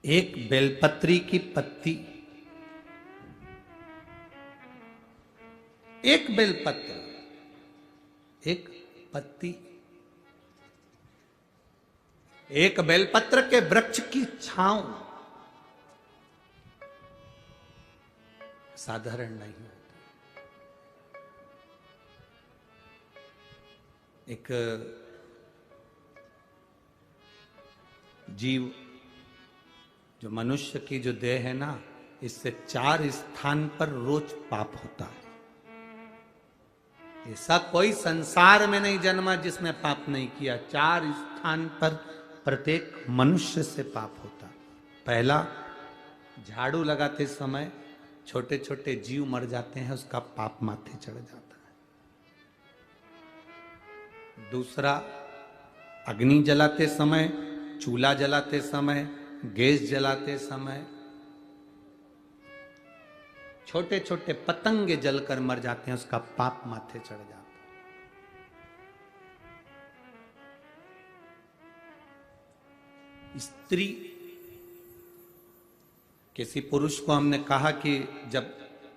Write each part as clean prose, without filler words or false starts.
एक बेलपत्री की पत्ती, एक बेलपत्र, एक पत्ती, एक बेलपत्र के वृक्ष की छांव साधारण नहीं होती। एक जीव जो मनुष्य की जो देह है ना, इससे 4 स्थान पर रोज पाप होता है। ऐसा कोई संसार में नहीं जन्मा जिसने पाप नहीं किया। 4 स्थान पर प्रत्येक मनुष्य से पाप होता। पहला, झाड़ू लगाते समय छोटे छोटे जीव मर जाते हैं, उसका पाप माथे चढ़ जाता है। दूसरा, अग्नि जलाते समय, चूल्हा जलाते समय, गैस जलाते समय छोटे छोटे पतंगे जलकर मर जाते हैं, उसका पाप माथे चढ़ जाता है। स्त्री, किसी पुरुष को हमने कहा कि जब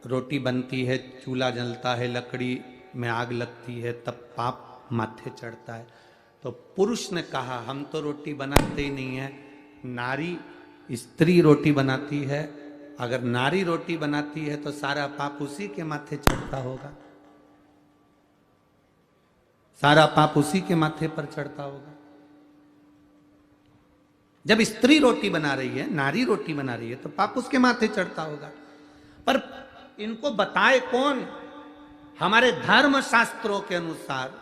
रोटी बनती है, चूल्हा जलता है, लकड़ी में आग लगती है, तब पाप माथे चढ़ता है। तो पुरुष ने कहा हम तो रोटी बनाते ही नहीं है, नारी स्त्री रोटी बनाती है। अगर नारी रोटी बनाती है तो सारा पाप उसी के माथे चढ़ता होगा, सारा पाप उसी के माथे पर चढ़ता होगा। जब स्त्री रोटी बना रही है, नारी रोटी बना रही है, तो पाप उसके माथे चढ़ता होगा। पर इनको बताए कौन? हमारे धर्म शास्त्रों के अनुसार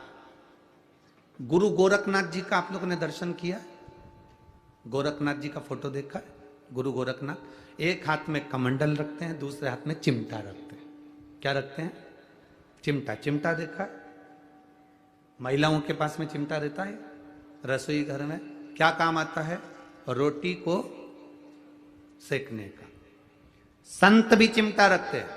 गुरु गोरखनाथ जी का आप लोगों ने दर्शन किया? गोरखनाथ जी का फोटो देखा है? गुरु गोरखनाथ एक हाथ में कमंडल रखते हैं, दूसरे हाथ में चिमटा रखते हैं। क्या रखते हैं? चिमटा। चिमटा देखा है? महिलाओं के पास में चिमटा रहता है रसोई घर में। क्या काम आता है? रोटी को सेकने का। संत भी चिमटा रखते हैं,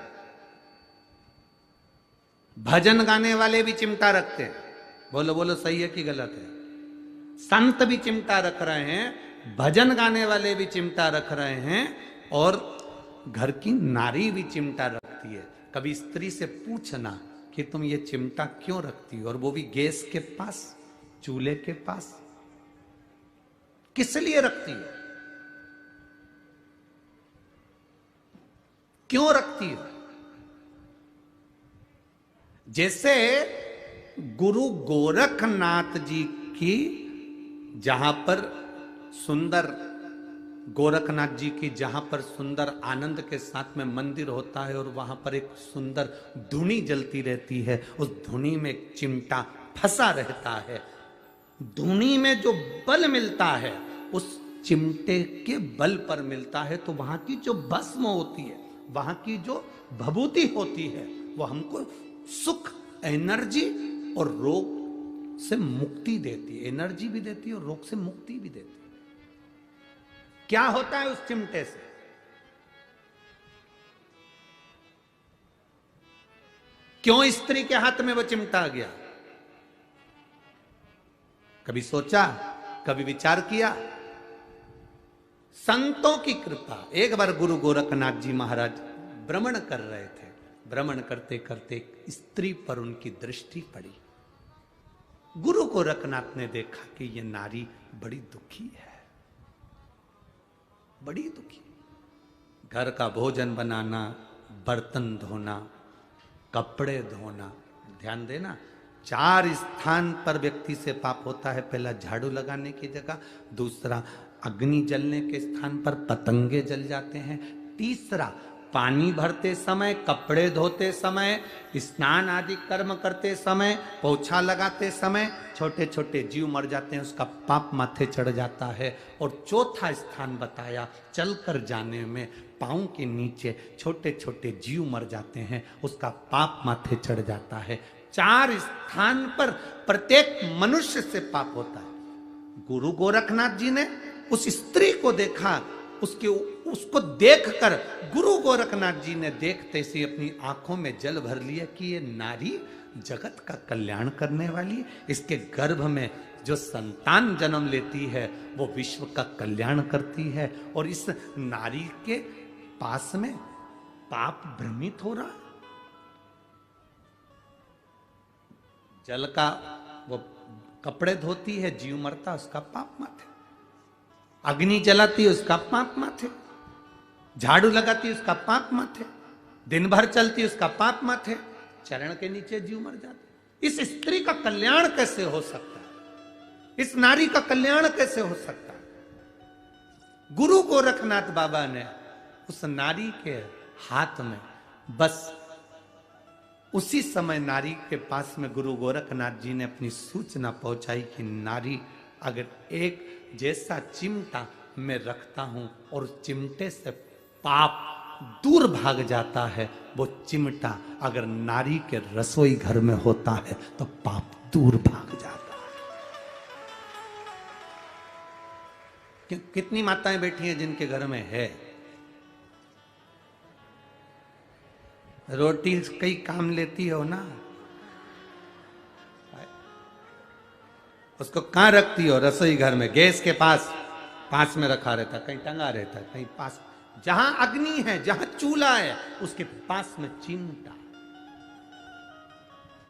भजन गाने वाले भी चिमटा रखते हैं। बोलो बोलो, सही है कि गलत है? संत भी चिमटा रख रहे हैं, भजन गाने वाले भी चिमटा रख रहे हैं, और घर की नारी भी चिमटा रखती है। कभी स्त्री से पूछना कि तुम ये चिमटा क्यों रखती हो, और वो भी गैस के पास, चूल्हे के पास, किस लिए रखती हो? क्यों रखती हो? जैसे गुरु गोरखनाथ जी की, जहां पर सुंदर गोरखनाथ जी की, जहां पर सुंदर आनंद के साथ में मंदिर होता है, और वहां पर एक सुंदर धुनी जलती रहती है, उस धुनी में एक चिमटा फंसा रहता है। धुनी में जो बल मिलता है उस चिमटे के बल पर मिलता है। तो वहां की जो भस्म होती है, वहां की जो भभूति होती है, वो हमको सुख, एनर्जी और रोग से मुक्ति देती है। एनर्जी भी देती है और रोग से मुक्ति भी देती है। क्या होता है उस चिमटे से? क्यों स्त्री के हाथ में वो चिमटा आ गया? कभी सोचा, कभी विचार किया? संतों की कृपा। एक बार गुरु गोरखनाथ जी महाराज भ्रमण कर रहे थे। भ्रमण करते करते स्त्री पर उनकी दृष्टि पड़ी। गुरु गोरखनाथ ने देखा कि यह नारी बड़ी दुखी है, बड़ी दुखी। घर का भोजन बनाना, बर्तन धोना, कपड़े धोना, ध्यान देना, 4 स्थान पर व्यक्ति से पाप होता है। पहला, झाड़ू लगाने की जगह। दूसरा, अग्नि जलने के स्थान पर पतंगे जल जाते हैं। तीसरा, पानी भरते समय, कपड़े धोते समय, स्नान आदि कर्म करते समय, पोछा लगाते समय छोटे छोटे जीव मर जाते हैं, उसका पाप माथे चढ़ जाता है। और चौथा स्थान बताया, चलकर जाने में पांव के नीचे छोटे छोटे जीव मर जाते हैं, उसका पाप माथे चढ़ जाता है। 4 स्थान पर प्रत्येक मनुष्य से पाप होता है। गुरु गोरखनाथ जी ने उस स्त्री को देखा, उसको देखकर गुरु गोरखनाथ जी ने देखते से अपनी आंखों में जल भर लिया कि ये नारी जगत का कल्याण करने वाली है, इसके गर्भ में जो संतान जन्म लेती है वो विश्व का कल्याण करती है। और इस नारी के पास में पाप भ्रमित हो रहा है। जल का वो कपड़े धोती है, जीव मरता, उसका पाप माथे। अग्नि जलाती है, उसका पाप माथे। झाड़ू लगाती है, उसका पाप माथे। दिन भर चलती है, उसका पाप माथे। चरण के नीचे जीव मर जाते। इस स्त्री का कल्याण कैसे हो सकता है? इस नारी का कल्याण कैसे हो सकता है? गुरु गोरखनाथ बाबा ने उस नारी के हाथ में, बस उसी समय नारी के पास में गुरु गोरखनाथ जी ने अपनी सूचना पहुंचाई कि नारी, अगर एक जैसा चिमटा मैं रखता हूं और उस चिमटे से पाप दूर भाग जाता है, वो चिमटा अगर नारी के रसोई घर में होता है तो पाप दूर भाग जाता है। कितनी माताएं बैठी हैं जिनके घर में है रोटी, कई काम लेती हो ना, उसको कहां रखती हो? रसोई घर में, गैस के पास में रखा रहता, कहीं टंगा रहता, कहीं पास, जहां अग्नि है, जहां चूल्हा है, उसके पास में चिमटा।